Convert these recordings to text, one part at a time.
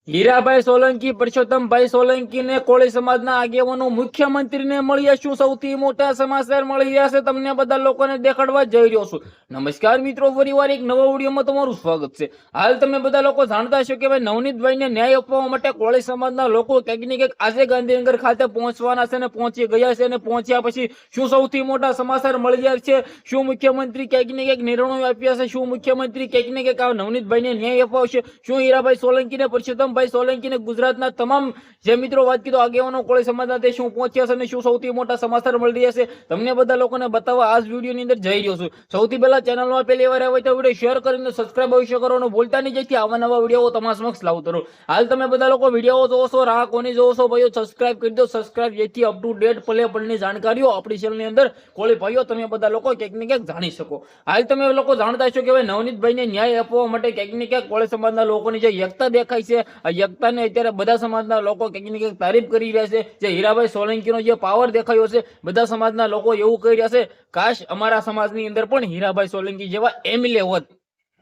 હીરાભાઈ સોલંકી પરસોત્તમભાઈ સોલંકી ને કોળી સમાજના આગેવાનો મુખ્યમંત્રીને મળ્યા. શું સૌથી મોટા સમાચાર મળી રહ્યા છે તમને બધા લોકોને દેખાડવા જઈ રહ્યો છું. નમસ્કાર મિત્રો, ફરીવાર એક નવા વિડીયોમાં તમારું સ્વાગત છે. હાલ તમે બધા લોકો જાણતા છો કે ભાઈ નવનીતભાઈને ન્યાય આપવા માટે કોળી સમાજના લોકો કંઈક ને કંઈક આજે ગાંધીનગર ખાતે પહોંચવાના છે ને પહોંચી ગયા છે. અને પહોંચ્યા પછી શું સૌથી મોટા સમાચાર મળી રહ્યા છે? શું મુખ્યમંત્રી કંઈક ને કંઈક નિર્ણયો આપ્યા છે? શું મુખ્યમંત્રી કંઈક ને કંઈક આ નવનીતભાઈને ન્યાય અપાવશે? શું હીરાભાઈ સોલંકીને પરસોત્તમભાઈ સોલંકીને ગુજરાતના તમામ જે મિત્રો વાત કીધો આગેવાનો કોળી સમાજના તે શું પહોંચ્યા છે અને શું સૌથી મોટા સમાચાર મળી રહ્યા છે તમને બધા લોકોને બતાવવા આ વિડીયોની અંદર જઈ રહ્યો છું. સૌથી પહેલા ચેનલમાં પહેલી વાર આવે તો વિડીયો શેર કરીને સબસ્ક્રાઇબ અવશ્ય કરવાનું ભૂલતા નહીં, જેથી આવા નવા વિડીયો તમારા સમક્ષ લાવતો રહું. હાલ તમે બધા લોકો વિડીયો જોવો છો, રાહ કોની જોવો છો ભાઈઓ? સબસ્ક્રાઇબ કરી દો. સબસ્ક્રાઇબ જેથી અપ ટુ ડેટ પલે પલની જાણકારીઓ આપણી ચેનલની અંદર કોળી ભાઈઓ તમે બધા લોકો ક્યાંક ને ક્યાંક જાણી શકો. હાલ તમે લોકો જાણતા છો કે ભાઈ નવનીતભાઈને ન્યાય આપવા માટે ક્યાંક ને ક્યાંક કોળી સમાજના લોકોની જે એકતા દેખાય છે, આ એકતાને અત્યારે બધા સમાજના લોકો ક્યાંક ને ક્યાંક તારીફ કરી રહ્યા છે. જે હીરાભાઈ સોલંકીનો જે પાવર દેખાયો છે, બધા સમાજના લોકો એવું કહી રહ્યા છે, કાશ અમારા સમાજની અંદર પણ હીરાભાઈ સોલંકી જેવા એમએલએ હોત.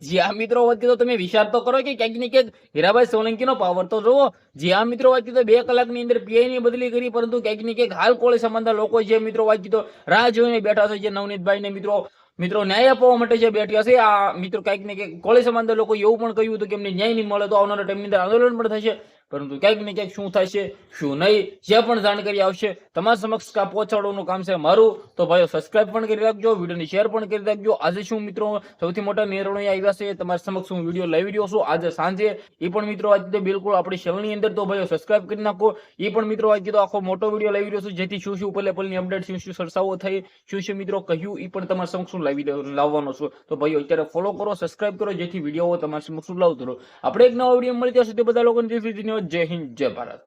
જે આ મિત્રો વાત કીધો તમે વિચાર તો કરો કે ક્યાંક ને ક્યાંક હીરાભાઈ સોલંકીનો પાવર તો જોવો. જે આ મિત્રો વાત કીધો 2 કલાકની અંદર પીઆઈ ની બદલી કરી, પરંતુ ક્યાંક ને ક્યાંક હાલ કોળી સમાજના લોકો જે મિત્રો વાત કીધો રાહ જોઈને બેઠા છે. જે નવનીતભાઈ ને મિત્રો ન્યાય આપવા માટે જે બેઠ્યા છે, આ મિત્રો કંઈક ને કંઈક કોળી સમાજના લોકો એવું પણ કહ્યું હતું કે એમને ન્યાય નહીં મળે તો આવનારા ટાઈમની અંદર આંદોલન પણ થશે. પરંતુ ક્યાંક ને ક્યાંક શું થશે શું નહીં, જે પણ જાણકારી આવશે તમારા સમક્ષ પહોંચાડવાનું કામ છે મારું. તો ભાઈઓ સબસ્ક્રાઇબ પણ કરી રાખજો, વિડીયોની શેર પણ કરી રાખજો. આજે શું મિત્રો સૌથી મોટા નિર્ણય આવ્યા છે તમારા સમક્ષ હું વિડીયો લાવી રહ્યો છું આજે સાંજે. એ પણ મિત્રો આજે બિલકુલ આપણી ચેનલની અંદર, તો ભાઈઓ સબસ્ક્રાઇબ કરી નાખો. એ પણ મિત્રો આજે તો આખો મોટો વિડીયો લાવી રહ્યો છું, જેથી શું પલે પલની અપડેટ, શું ચર્ચાઓ થઈ, શું મિત્રો કહ્યું, એ પણ તમારા સમક્ષ લાવવાનો છું. તો ભાઈઓ અત્યારે ફોલો કરો, સબસ્ક્રાઇબ કરો, જેથી વિડીયો તમારા સમક્ષ લાવતો રહો. આપણે એક નવા વિડીયો મળી ત્યાં સુધી બધા લોકોને જય હિન્દ, જય ભારત.